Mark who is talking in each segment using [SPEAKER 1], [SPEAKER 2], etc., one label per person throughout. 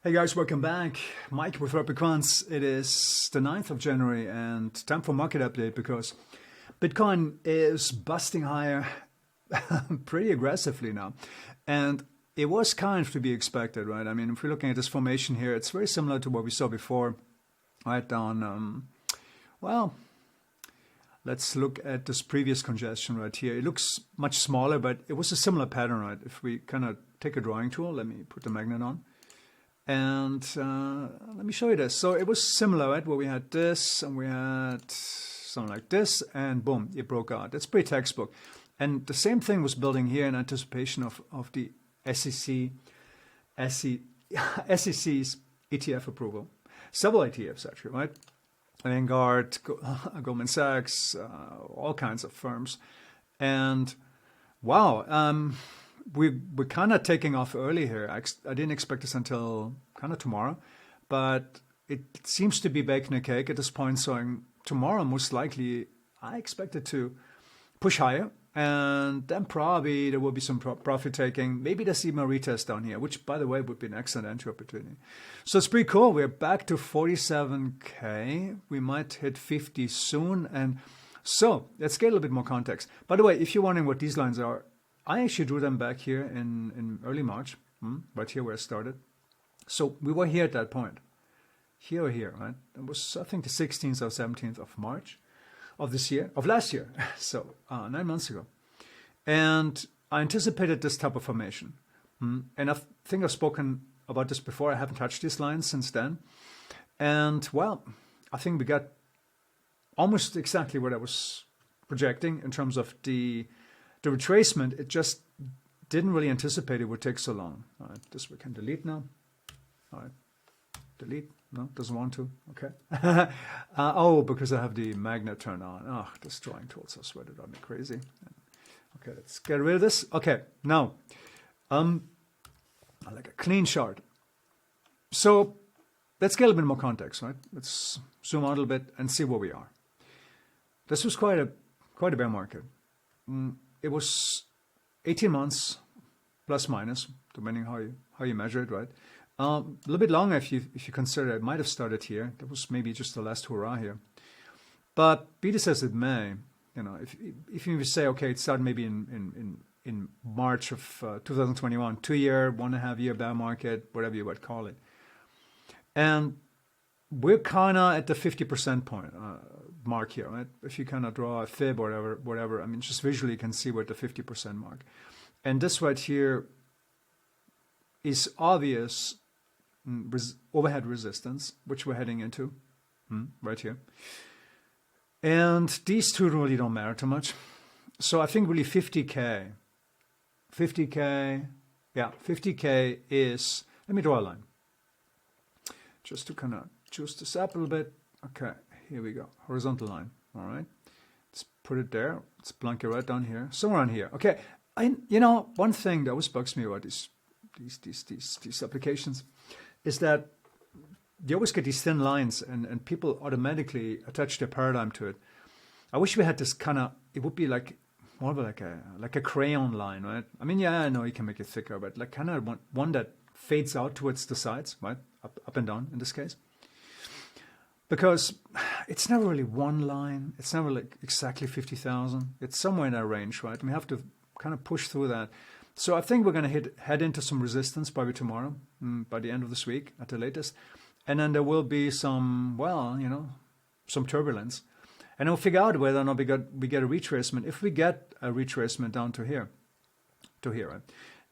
[SPEAKER 1] Hey guys, welcome back. Mike with retracements. It is the 9th of January and time for market update because Bitcoin is busting higher pretty aggressively now. And it was kind of to be expected, right? I mean, if we're looking at this formation here, it's very similar to what we saw before, right down, well, let's look at this previous congestion right here. It looks much smaller, but it was a similar pattern, right? If we kind of take a drawing tool, let me put the magnet on. And let me show you this. So it was similar, right? Where we had this and we had something like this and boom, it broke out. That's pretty textbook. And the same thing was building here in anticipation of the SEC's ETF approval. Several ETFs actually, right? Vanguard, Goldman Sachs, all kinds of firms. And wow, we're kind of taking off early here. I didn't expect this until kind of tomorrow, but it seems to be baking a cake at this point. So tomorrow, most likely, I expect it to push higher. And then probably there will be some profit taking. Maybe there's even a retest down here, which, by the way, would be an excellent entry opportunity. So it's pretty cool. We're back to 47K. We might hit 50 soon. And so let's get a little bit more context. By the way, if you're wondering what these lines are, I actually drew them back here in early March, right here where I started. So we were here at that point, here or here, right? It was, I think, the 16th or 17th of March of this year, of last year, so 9 months ago. And I anticipated this type of formation. And I think I've spoken about this before. I haven't touched these lines since then. And, well, I think we got almost exactly what I was projecting in terms of the retracement. It just didn't really anticipate it would take so long. All right, this we can delete now. All right, delete. No, doesn't want to. Okay. Oh, because I have the magnet turned on. Oh, this drawing tools, I swear, it drive me crazy. Okay, let's get rid of this. Okay, now, I like a clean chart. So let's get a little bit more context, right? Let's zoom out a little bit and see where we are. This was quite a bear market. It was 18 months plus minus, depending how you measure it, right? A little bit longer if you consider it might have started here. That was maybe just the last hurrah here. But be this as it may, if you say, okay, it started maybe in March of 2021, 2 year, 1.5 year bear market, whatever you would call it. And we're kind of at the 50% point mark here, right? If you kind of draw a fib or whatever, I mean, just visually you can see we're at the 50% mark. And this right here is obvious overhead resistance, which we're heading into right here. And these two really don't matter too much. So I think really 50K is, let me draw a line. Just to kind of juice this up a little bit. Okay, here we go, horizontal line, all right. Let's put it there, let's plunk it right down here, somewhere on here. Okay, one thing that always bugs me about these applications is that you always get these thin lines and people automatically attach their paradigm to it. I wish we had this kind of, it would be like more of like a crayon line, right? I mean, yeah, I know you can make it thicker, but like kind of one that fades out towards the sides, right? Up and down in this case. Because it's never really one line. It's never like exactly 50,000. It's somewhere in that range, right? We have to kind of push through that. So I think we're going to head into some resistance probably tomorrow, by the end of this week at the latest. And then there will be some, some turbulence. And we'll figure out whether or not we get a retracement. If we get a retracement down to here, right,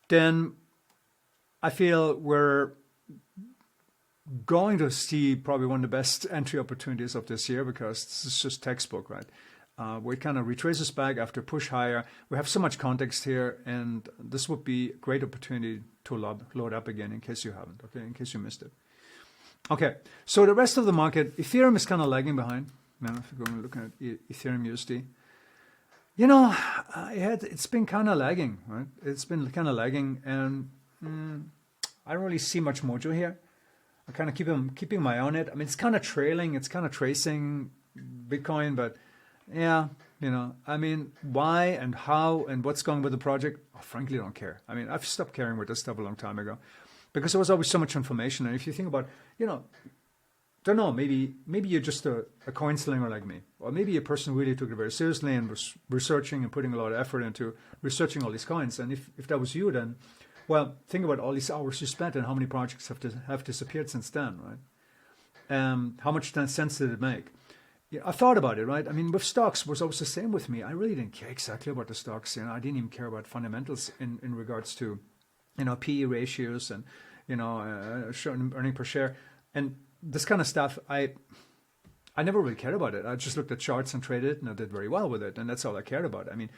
[SPEAKER 1] then I feel we're going to see probably one of the best entry opportunities of this year because this is just textbook, right? We kind of retraces back after push higher. We have so much context here, and this would be a great opportunity to load up again in case you haven't, okay, in case you missed it. Okay, so the rest of the market, Ethereum is kind of lagging behind. Now, if you're going to look at Ethereum USD, it's been kind of lagging, right? It's been kind of lagging, and I don't really see much mojo here. I kind of keeping my eye on it. I mean, it's kind of trailing, it's kind of tracing Bitcoin, but yeah, I mean, why and how and what's going with the project, I frankly don't care. I mean, I've stopped caring with this stuff a long time ago. because there was always so much information. And if you think about, don't know, maybe you're just a coin slinger like me, or maybe a person who really took it very seriously and was researching and putting a lot of effort into researching all these coins. And if that was you, then, well, think about all these hours you spent and how many projects have disappeared since then, right? How much sense did it make? Yeah, I thought about it, right? I mean, with stocks, was always the same with me. I really didn't care exactly about the stocks. I didn't even care about fundamentals in regards to, PE ratios and, earning per share. And this kind of stuff, I never really cared about it. I just looked at charts and traded, and I did very well with it. And that's all I cared about. I mean,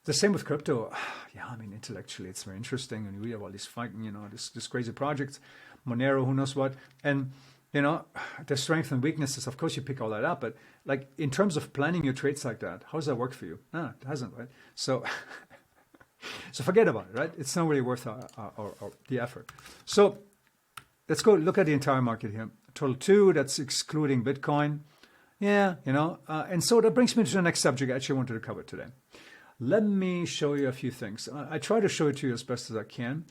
[SPEAKER 1] the same with crypto. Yeah, I mean, intellectually, it's very interesting. And we have all these this crazy projects, Monero, who knows what. And, the strengths and weaknesses, of course, you pick all that up. But like in terms of planning your trades like that, how does that work for you? No, it hasn't, right? So, so forget about it, right? It's not really worth the effort. So let's go look at the entire market here. Total 2, that's excluding Bitcoin. Yeah, and so that brings me to the next subject I actually wanted to cover today. Let me show you a few things. I try to show it to you as best as I can.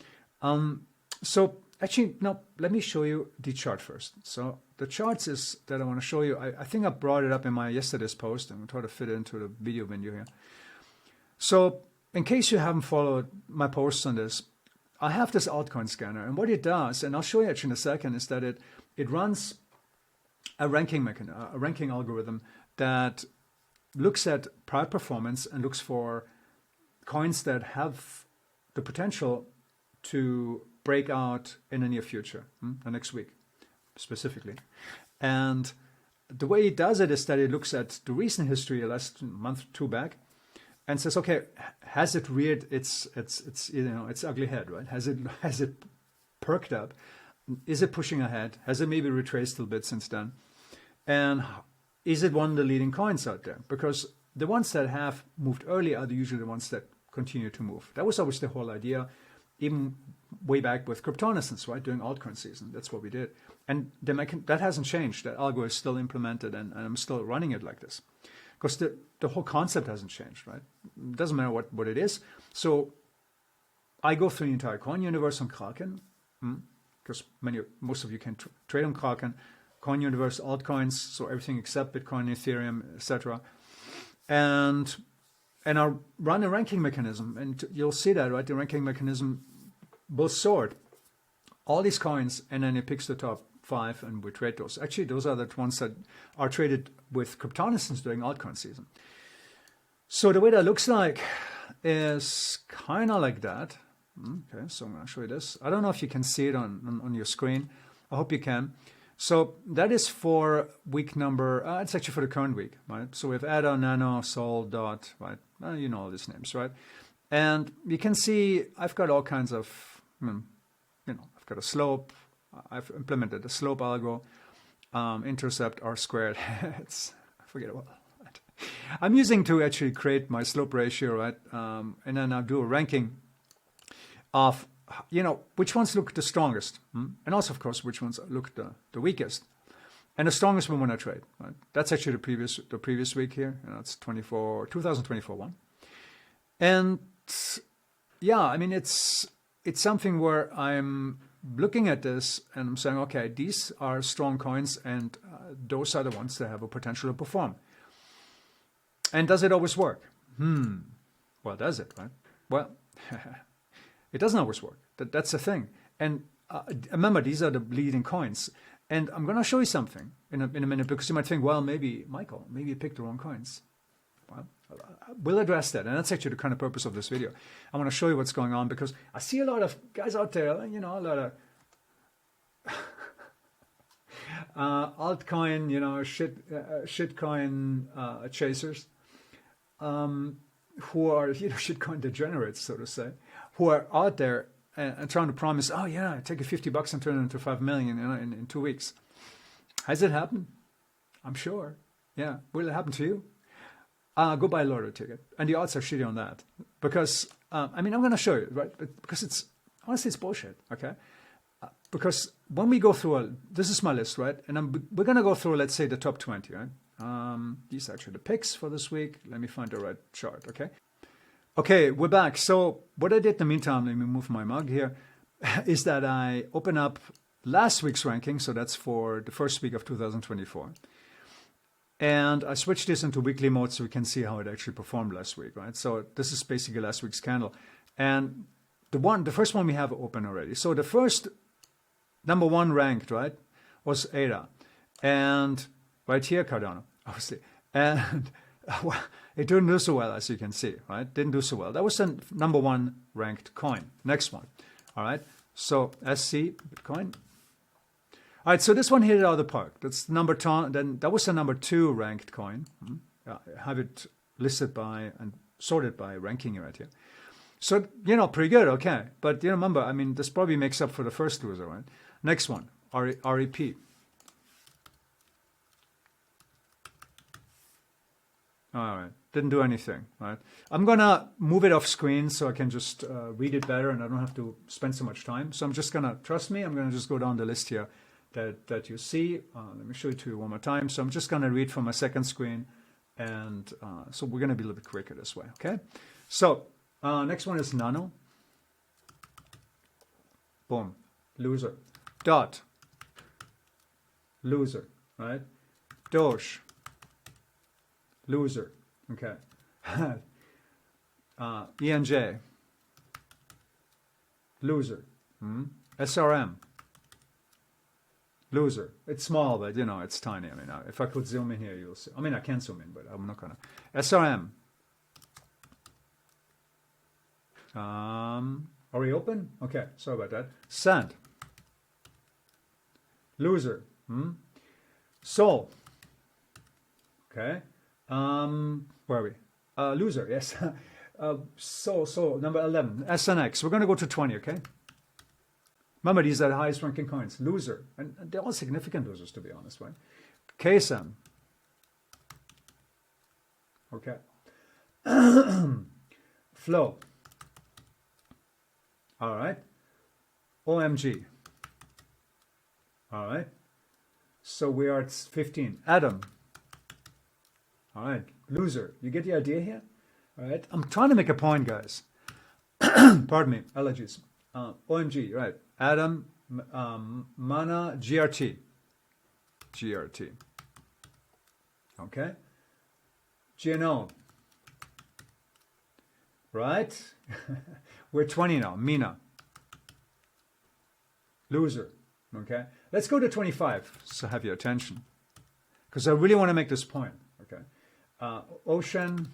[SPEAKER 1] So actually, no, let me show you the chart first. So the charts is that I want to show you. I think I brought it up in my yesterday's post. I'm going to try to fit it into the video window here. So in case you haven't followed my posts on this, I have this altcoin scanner. And what it does, and I'll show you actually in a second, is that it runs a ranking algorithm that looks at prior performance and looks for coins that have the potential to break out in the near future, the next week specifically. And the way it does it is that it looks at the recent history, the last month or two back, and says, okay, has it reared its ugly head, right? Has it perked up? Is it pushing ahead? Has it maybe retraced a little bit since then? And is it one of the leading coins out there? Because the ones that have moved early are usually the ones that continue to move. That was always the whole idea, even way back with cryptanalysis, right? During altcoin season, that's what we did. And that hasn't changed. That algo is still implemented, and I'm still running it like this. Because the whole concept hasn't changed, right? It doesn't matter what it is. So I go through the entire coin universe on Kraken, because most of you can trade on Kraken, coin universe, altcoins, so everything except Bitcoin, Ethereum, etc. And I run a ranking mechanism, and you'll see that, right? The ranking mechanism will sort all these coins, and then it picks the top 5, and we trade those. Actually, those are the ones that are traded with cryptanalysis during altcoin season. So the way that looks like is kind of like that. Okay, so I'm going to show you this. I don't know if you can see it on your screen. I hope you can. So that is for week number, it's actually for the current week, right? So we have ADA, Nano, Sol, Dot, right? You know all these names, right? And you can see I've got all kinds of, I've got a slope. I've implemented a slope algo, intercept, R squared. Forget about that. I'm using to actually create my slope ratio, right? And then I'll do a ranking of, which ones look the strongest. And also, of course, which ones look the weakest. And the strongest one when I trade, right? That's actually the previous week here. It's 2024 one. And yeah, I mean, it's something where I'm looking at this and I'm saying, okay, these are strong coins, and those are the ones that have a potential to perform. And does it always work? Well, does it, right? Well, it doesn't always work. That's the thing. And remember, these are the leading coins. And I'm going to show you something in a minute, because you might think, well, maybe, Michael, maybe you picked the wrong coins. Well, we'll address that. And that's actually the kind of purpose of this video. I want to show you what's going on, because I see a lot of guys out there, a lot of altcoin, shitcoin chasers, who are, shitcoin degenerates, so to say, who are out there and trying to promise, oh yeah, take a $50 and turn it into 5 million in 2 weeks. Has it happened? I'm sure. Yeah. Will it happen to you? Go buy a lottery ticket. And the odds are shitty on that. Because, I'm going to show you, right? Because honestly, it's bullshit, okay? Because when we go through, this is my list, right? And we're going to go through, let's say, the top 20, right? These are actually the picks for this week. Let me find the right chart, okay? Okay, we're back. So what I did in the meantime, let me move my mug here. is that I open up last week's ranking, so that's for the first week of 2024. And I switch this into weekly mode so we can see how it actually performed last week, right? So this is basically last week's candle. And the first one we have open already. So the first number one ranked, right, was ADA. And right here, Cardano, obviously. And it didn't do so well, as you can see, right? Didn't do so well. That was the number one ranked coin. Next one, all right? So SC, Bitcoin. All right, so this one hit it out of the park. That's number 10. Then that was the number 2 ranked coin. I have it listed by and sorted by ranking right here. So, pretty good, okay. But, remember, I mean, this probably makes up for the first loser, right? Next one, REP. All right, didn't do anything, right? I'm going to move it off screen so I can just read it better and I don't have to spend so much time. So I'm just going to, trust me, I'm going to just go down the list here that you see. Let me show it to you one more time. So I'm just going to read from my second screen. And so we're going to be a little bit quicker this way, okay? So next one is Nano. Boom, loser. Dot, loser, right? Doge, loser, okay. ENJ, loser. SRM, loser. It's small, but it's tiny. I mean, if I could zoom in here, you'll see. I mean, I can zoom in, but I'm not gonna. SRM. Are we open? Okay, sorry about that. Sand. Loser. Sol. Okay. Where are we? Loser, yes. So number 11. SNX. We're going to go to 20, okay? Remember, these are the highest ranking coins. Loser. And they're all significant losers, to be honest, right? KSM. Okay. Flow. All right. OMG. All right. So we are at 15. Atom. All right. Loser. You get the idea here? All right. I'm trying to make a point, guys. Pardon me. Allergies. OMG. Right. Atom. Mana. GRT. GRT. Okay. GNO. Right. We're 20 now. Mina. Loser. Okay. Let's go to 25. So have your attention. Because I really want to make this point. Okay. Ocean.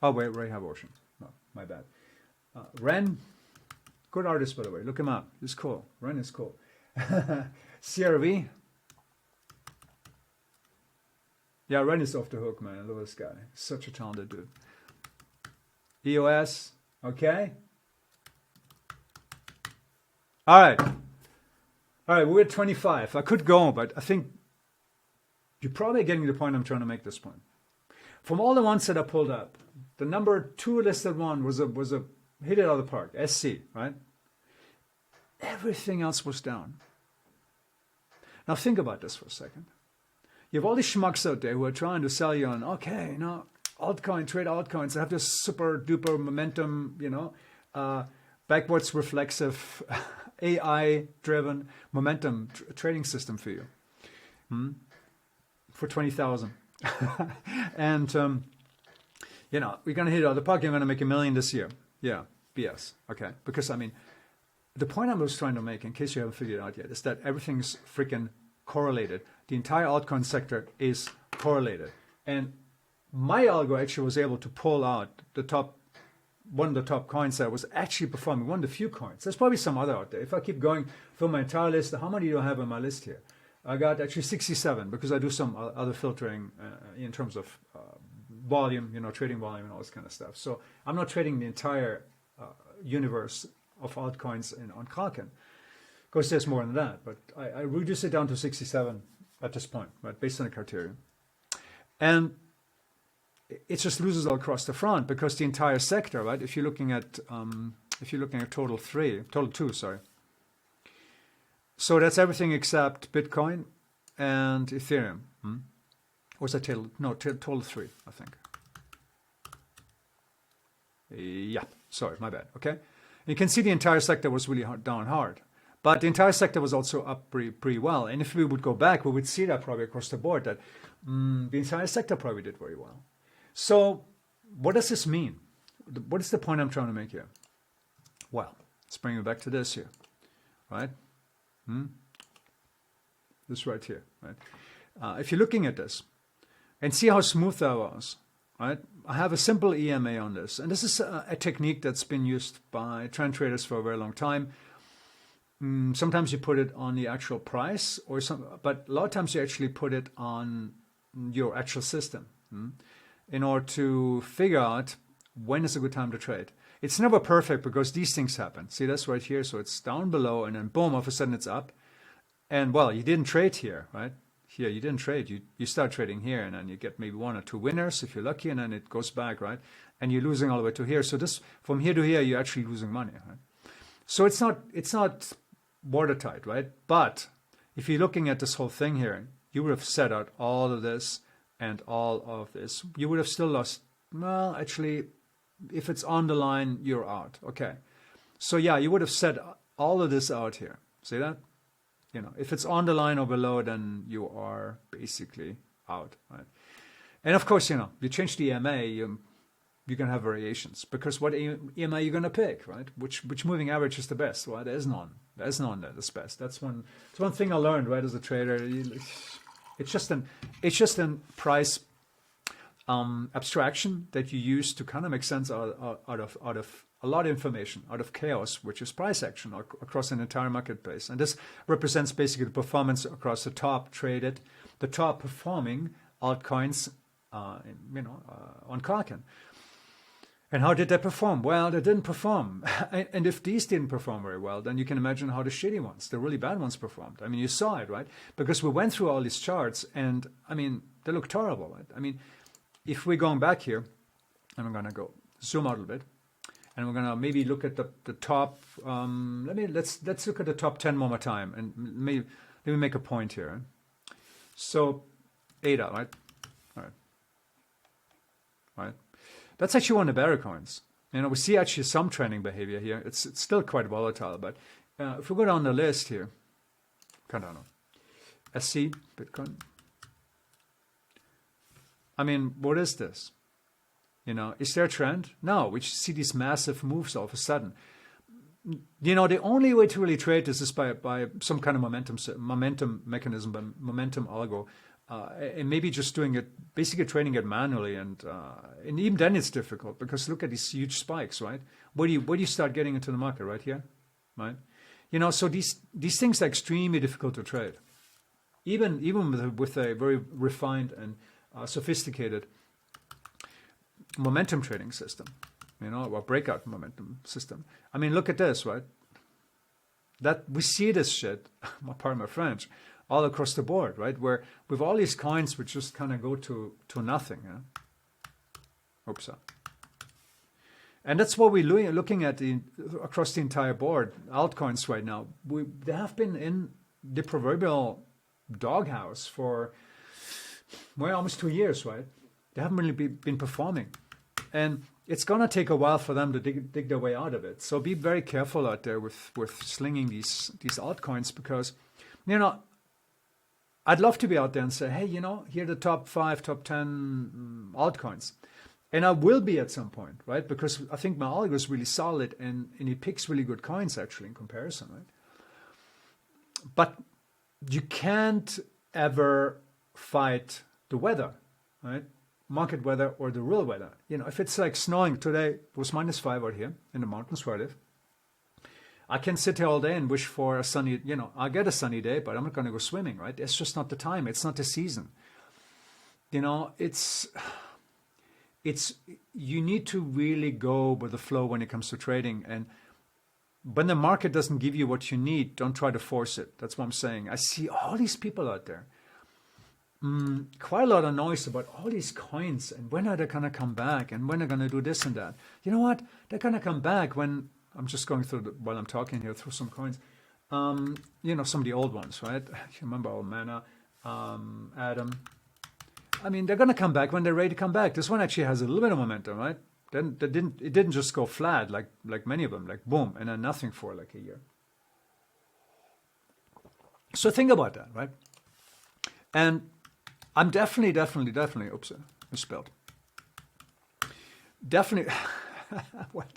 [SPEAKER 1] Oh, wait, we have Ocean. No, my bad. Ren. Good artist, by the way. Look him up. He's cool. Ren is cool. CRV. Yeah, Ren is off the hook, man. I love this guy. Such a talented dude. EOS. Okay. All right. All right, we're at 25. I could go, but I think you're probably getting the point I'm trying to make this point. From all the ones that I pulled up, the number 2 listed one was a hit it out of the park, SC, right? Everything else was down. Now think about this for a second. You have all these schmucks out there who are trying to sell you on, okay, altcoin, trade altcoins, they have this super duper momentum, backwards reflexive, AI-driven momentum trading system for you. For 20,000. And, we're going to hit it out of the park. You're going to make $1 million this year. Yeah, BS. Okay. Because, I mean, the point I was trying to make, in case you haven't figured it out yet, is that everything's freaking correlated. The entire altcoin sector is correlated. And my algo actually was able to pull out one of the top coins that was actually performing, one of the few coins. There's probably some other out there. If I keep going through my entire list, how many do I have on my list here? I got actually 67 because I do some other filtering in terms of volume, trading volume and all this kind of stuff. So I'm not trading the entire universe of altcoins on Kraken. Of course, there's more than that, but I reduced it down to 67 at this point, right, based on the criteria. And it just loses all across the front because the entire sector, right? If you're looking at total 2, sorry. So that's everything except Bitcoin and Ethereum. Or was that total 3, I think. Yeah, sorry, my bad. Okay. You can see the entire sector was really down hard. But the entire sector was also up pretty well. And if we would go back, we would see that probably across the board that the entire sector probably did very well. So what does this mean? What is the point I'm trying to make here? Well, let's bring it back to this here, right? This right here, right? If you're looking at this and see how smooth that was, right? I have a simple EMA on this. And this is a technique that's been used by trend traders for a very long time. Sometimes you put it on the actual price, but a lot of times you actually put it on your actual system in order to figure out when is a good time to trade. It's never perfect because these things happen. See, that's right here. So it's down below and then boom, all of a sudden it's up. And well, you didn't trade here, right? Here, you didn't trade. You start trading here and then you get maybe 1 or 2 winners if you're lucky, and then it goes back, right? And you're losing all the way to here. So this, from here to here, you're actually losing money, right? So it's not watertight, right? But if you're looking at this whole thing here, you would have set out all of this and all of this. You would have still lost. Well, actually, if it's on the line, you're out. Okay. So yeah, you would have set all of this out here. See that? You know, if it's on the line or below, then you are basically out, right? And of course, you know, you change the EMA, you can have variations because what EMA you're going to pick, right? Which moving average is the best? Well, there's none. There's none that's best. That's one thing I learned, right, as a trader. It's just an price abstraction that you use to kind of make sense out of a lot of information, out of chaos, which is price action across an entire marketplace. And this represents basically the performance across the top traded, the top performing altcoins, on Kraken. And how did they perform? Well, they didn't perform. And if these didn't perform very well, then you can imagine how the shitty ones, the really bad ones performed. I mean, you saw it, right? Because we went through all these charts and, I mean, they look terrible, right? I mean, if we're going back here, and I'm going to go zoom out a little bit, and we're going to maybe look at the top, let's look at the top 10 one more time, and let me make a point here. Right? So, ADA, right? All right. Right. That's actually one of the better coins. You know, we see actually some trending behavior here. It's still quite volatile, but if we go down the list here, Cardano, SC, Bitcoin. I mean, what is this? You know, is there a trend? No, we see these massive moves all of a sudden. You know, the only way to really trade this is by some kind of momentum mechanism, momentum algo. And maybe just doing it, basically trading it manually, and even then it's difficult because look at these huge spikes, right? Where do you start getting into the market? Right here, right? You know, so these things are extremely difficult to trade, even with a very refined and sophisticated momentum trading system, you know, or breakout momentum system. I mean, look at this, right? That we see this shit, pardon my French, all across the board, right? Where with all these coins which just kind of go to nothing. Yeah? Oops. And that's what we're looking at across the entire board. Altcoins right now, they have been in the proverbial doghouse for almost 2 years, right? They haven't really been performing. And it's going to take a while for them to dig their way out of it. So be very careful out there with slinging these altcoins because, you know, I'd love to be out there and say, hey, you know, here are the top 5, top 10 altcoins. And I will be at some point, right? Because I think my algo is really solid and it picks really good coins actually in comparison, right? But you can't ever fight the weather, right? Market weather or the real weather. You know, if it's like snowing today, it was -5 out here in the mountains where I live. I can sit here all day and wish for a sunny, you know, I'll get a sunny day, but I'm not going to go swimming, right? It's just not the time. It's not the season. You know, you need to really go with the flow when it comes to trading. And when the market doesn't give you what you need, don't try to force it. That's what I'm saying. I see all these people out there. Quite a lot of noise about all these coins and when are they going to come back and when they're going to do this and that. You know what? They're going to come back when, I'm just going through, while I'm talking here, through some coins. You know, some of the old ones, right? You remember old Mana, Adam. I mean, they're going to come back when they're ready to come back. This one actually has a little bit of momentum, right? Then it didn't just go flat like many of them, like boom, and then nothing for like a year. So think about that, right? And I'm definitely, oops, misspelled. Definitely, what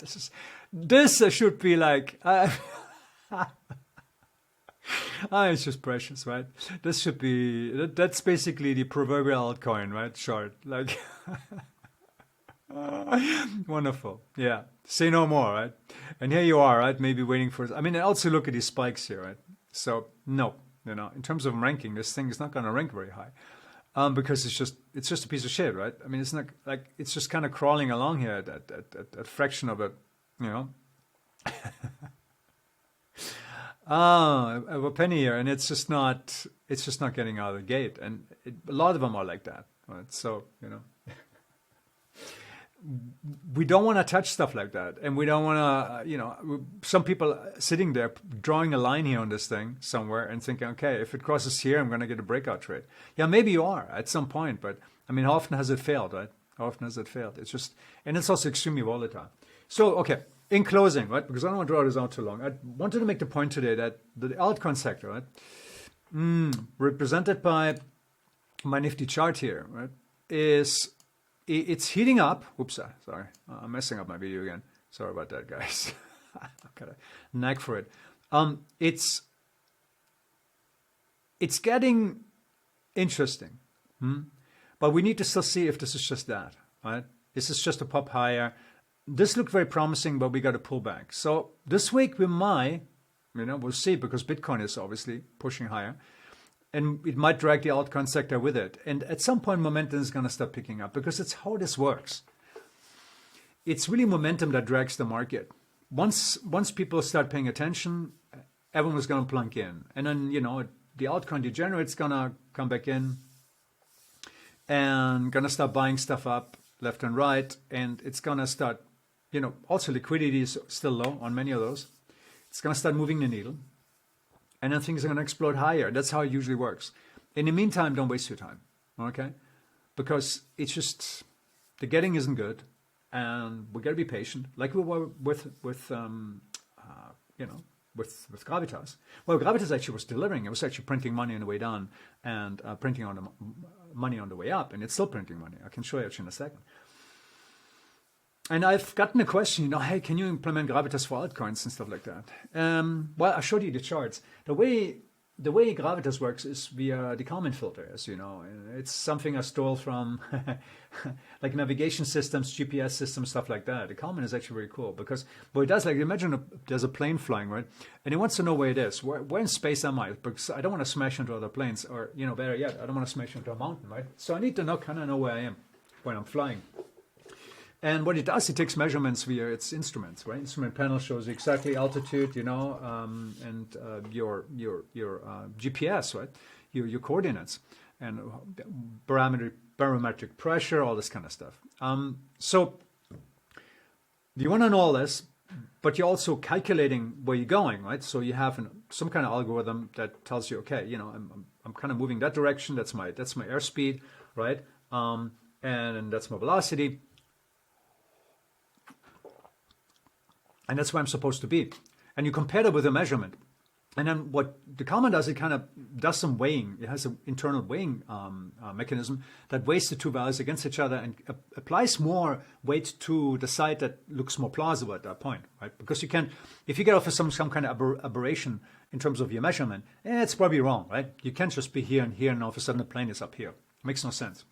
[SPEAKER 1] this should be like, it's just precious, right? This should be, that's basically the proverbial altcoin, right? Short, like, wonderful. Yeah, say no more, right? And here you are, right? Maybe waiting for, I mean, also look at these spikes here, right? So no, in terms of ranking, this thing is not going to rank very high. Because it's just a piece of shit, right? I mean, it's not like, it's just kind of crawling along here at a fraction of a penny here, and it's just not getting out of the gate, and a lot of them are like that, right? So we don't want to touch stuff like that, and we don't want to, some people sitting there drawing a line here on this thing somewhere and thinking, okay, if it crosses here, I'm going to get a breakout trade. Yeah, maybe you are at some point, but I mean, how often has it failed, right? How often has it failed? It's just, and it's also extremely volatile. So, okay, in closing, right, because I don't want to draw this out too long, I wanted to make the point today that the altcoin sector, right, represented by my nifty chart here, right, it's heating up. Oops, sorry. I'm messing up my video again. Sorry about that, guys. I've got a knack for it. It's getting interesting. But we need to still see if this is just that, right? This is just a pop higher. This looked very promising, but we got to pull back. So this week we might, we'll see, because Bitcoin is obviously pushing higher. And it might drag the altcoin sector with it. And at some point, momentum is going to start picking up, because it's how this works. It's really momentum that drags the market. Once people start paying attention, everyone is going to plunk in. And then, the altcoin degenerate's going to come back in and going to start buying stuff up left and right. And it's going to start, also liquidity is still low on many of those. It's going to start moving the needle. And then things are going to explode higher. That's how it usually works. In the meantime, don't waste your time, okay? Because it's just, the getting isn't good, and we got to be patient, like we were with Gravitas. Well, Gravitas actually was delivering. It was actually printing money on the way down and printing on the money on the way up, and it's still printing money. I can show you actually in a second. And I've gotten a question, hey, can you implement Gravitas for altcoins and stuff like that? Well, I showed you the charts. The way Gravitas works is via the comment filter, as you know. It's something I stole from like navigation systems, GPS systems, stuff like that. The comment is actually very cool, because what it does, like, imagine there's a plane flying, right? And it wants to know where it is. Where in space am I? Because I don't want to smash into other planes, or, better yet, I don't want to smash into a mountain, right? So I need to kind of know where I am when I'm flying. And what it does, it takes measurements via its instruments, right? Instrument panel shows you exactly altitude, and your GPS, right? Your coordinates, and barometric pressure, all this kind of stuff. So you want to know all this, but you're also calculating where you're going, right? So you have some kind of algorithm that tells you, okay, I'm kind of moving that direction. That's my airspeed, right? And that's my velocity. And that's where I'm supposed to be. And you compare that with a measurement. And then what the comment does, it kind of does some weighing. It has an internal weighing mechanism that weighs the two values against each other and applies more weight to the side that looks more plausible at that point, right? Because if you get off of some kind of aberration in terms of your measurement, it's probably wrong, right? You can't just be here, and all of a sudden the plane is up here. It makes no sense,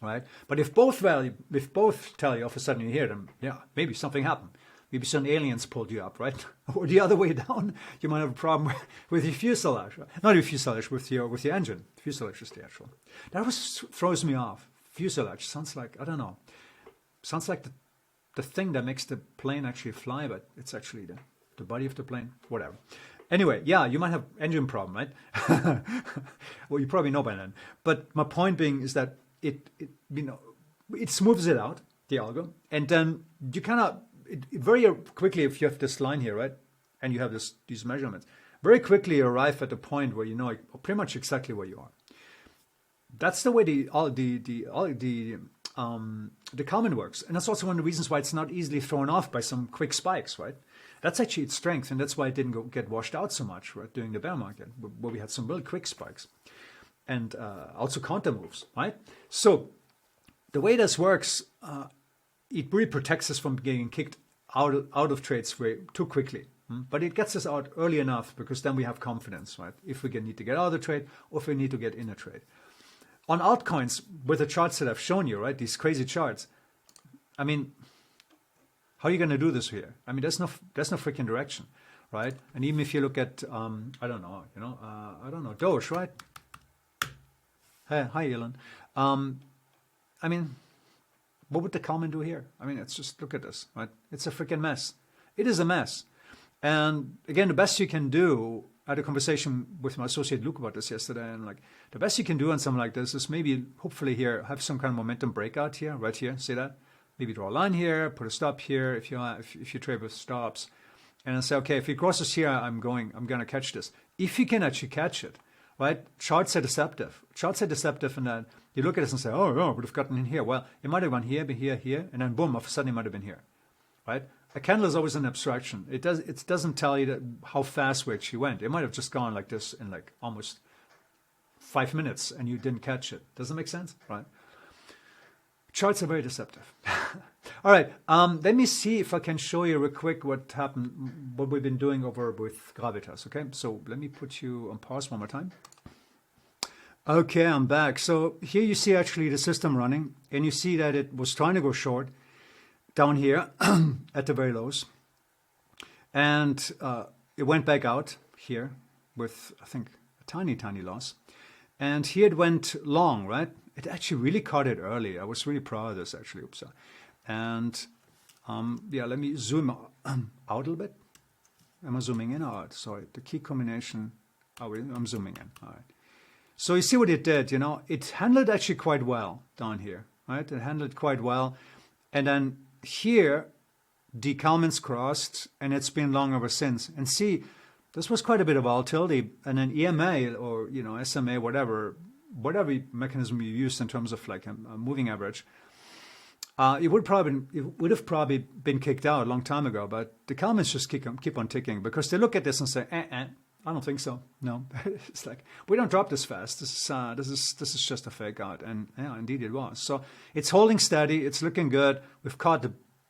[SPEAKER 1] right? But if both tell you all of a sudden you're here, then yeah, maybe something happened. Maybe some aliens pulled you up, right? Or the other way down, you might have a problem with your fuselage. Not your fuselage, with your engine. Fuselage is the actual. That throws me off. Fuselage sounds like, I don't know. Sounds like the thing that makes the plane actually fly, but it's actually the body of the plane. Whatever. Anyway, yeah, you might have engine problem, right? Well, you probably know by then. But my point being is that it smooths it out, the algo, and then you kind of, very quickly, if you have this line here, right, and you have these measurements, very quickly you arrive at a point where you know pretty much exactly where you are. That's the way the the common works. And that's also one of the reasons why it's not easily thrown off by some quick spikes, right? That's actually its strength, and that's why it didn't get washed out so much, right, during the bear market, where we had some really quick spikes. And also counter moves, right? So the way this works, it really protects us from getting kicked out of trades too quickly. But it gets us out early enough, because then we have confidence, right? If we need to get out of the trade, or if we need to get in a trade. On altcoins, with the charts that I've shown you, right, these crazy charts, I mean, how are you going to do this here? I mean, there's no freaking direction, right? And even if you look at, I don't know, Doge, right? Hey, hi, Elon. I mean, what would the common do here? I mean, it's just, look at this, right? It's a freaking mess. It is a mess. And again, the best you can do, I had a conversation with my associate Luke about this yesterday, and like, the best you can do on something like this is maybe, hopefully here, have some kind of momentum breakout here, right here, see that? Maybe draw a line here, put a stop here, if you trade with stops, and then say, okay, if it crosses here, I'm going to catch this. If you can actually catch it, right? Charts are deceptive. Charts are deceptive in that you look at this and say, oh, I would have gotten in here. Well, it might have gone here, here, and then boom, all of a sudden it might have been here, right? A candle is always an abstraction. It doesn't tell you how fast we actually went. It might have just gone like this in like almost 5 minutes, and you didn't catch it. Does that make sense? Right? Charts are very deceptive. All right, let me see if I can show you real quick what happened, what we've been doing over with Gravitas. Okay, so let me put you on pause one more time. Okay, I'm back. So here you see actually the system running, and you see that it was trying to go short down here at the very lows, and it went back out here with, I think, a tiny loss, and here it went long, right? It actually really caught it early. I was really proud of this, actually. Oops. And yeah, let me zoom out a little bit. Am I zooming in or out? Sorry, the key combination. Oh, I'm zooming in. All right. So you see what it did, you know? It handled actually quite well down here, right? It handled quite well. And then here, the Kalmans crossed, and it's been long ever since. And see, this was quite a bit of volatility, and an EMA or, you know, SMA, whatever mechanism you use in terms of like a moving average, it would have probably been kicked out a long time ago. But the Kalmans just keep on ticking, because they look at this and say, I don't think so. No, it's like, we don't drop this fast. This is just a fake out, and yeah, indeed it was. So it's holding steady. It's looking good. We've caught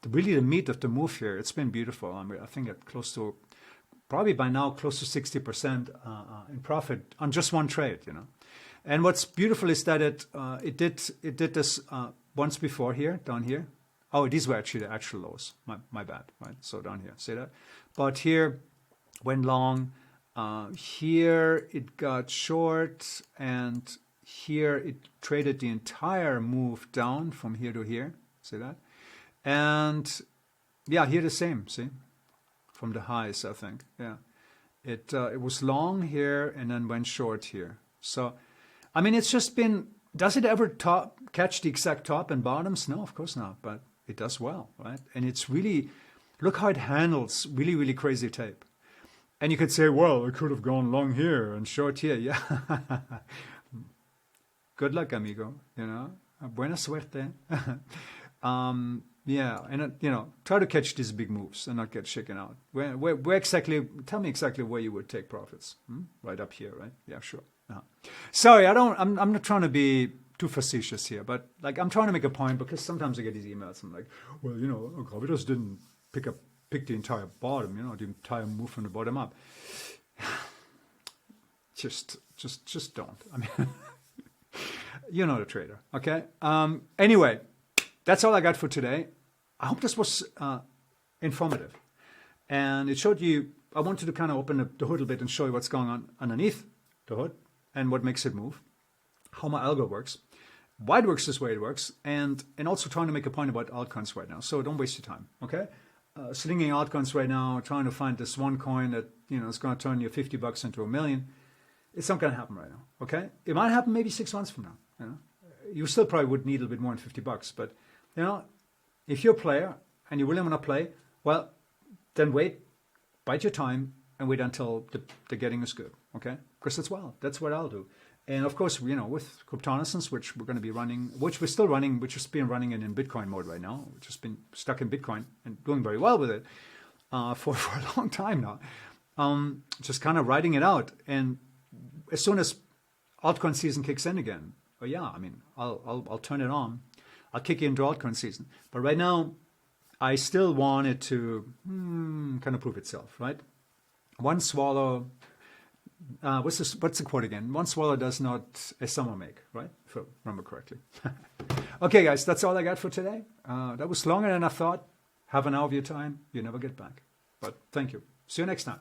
[SPEAKER 1] really the meat of the move here. It's been beautiful. I mean, I think at close to, probably by now, close to 60% in profit on just one trade. You know, and what's beautiful is that it did this once before here, down here. Oh, these were actually the actual lows. My bad. Right. So down here, see that? But here went long. Here it got short, and here it traded the entire move down from here to here. See that? And yeah, here the same. See, from the highs, I think. Yeah, it was long here and then went short here. So, I mean, it's just been. Does it ever catch the exact top and bottoms? No, of course not. But it does well, right? And it's really, look how it handles really, really crazy tape. And you could say, well, it could have gone long here and short here. Yeah. Good luck, amigo. You know, buena suerte. Yeah, and you know, try to catch these big moves and not get shaken out. Where exactly? Tell me exactly where you would take profits. Right up here, right? Yeah, sure. Sorry, I'm not trying to be too facetious here, but like I'm trying to make a point, because sometimes I get these emails. I'm like, well, you know, Gravitas didn't pick the entire bottom, you know, the entire move from the bottom up. Just don't. I mean, you're not a trader, okay? Anyway, that's all I got for today. I hope this was informative, and it showed you. I wanted to kind of open the hood a bit and show you what's going on underneath the hood and what makes it move, how my algo works, why it works this way it works, and also trying to make a point about altcoins right now. So don't waste your time, okay? Slinging altcoins right now, trying to find this one coin that, you know, is going to turn your $50 into $1 million. It's not going to happen right now. Okay, it might happen maybe 6 months from now. You know, you still probably would need a little bit more than $50, but you know, if you're a player and you really want to play, well, then wait, bide your time, and wait until the getting is good. Okay, because that's what I'll do. And of course, with cryptonaissance, which we're going to be running, which we're still running, which has been running in Bitcoin mode right now, which has been stuck in Bitcoin and doing very well with it for a long time now. Just kind of writing it out. And as soon as altcoin season kicks in again, I'll turn it on. I'll kick into altcoin season. But right now, I still want it to kind of prove itself, right? One swallow. What's the quote again? One swallow does not a summer make, right? If I remember correctly. Okay, guys, that's all I got for today. That was longer than I thought. Have an hour of your time. You never get back. But thank you. See you next time.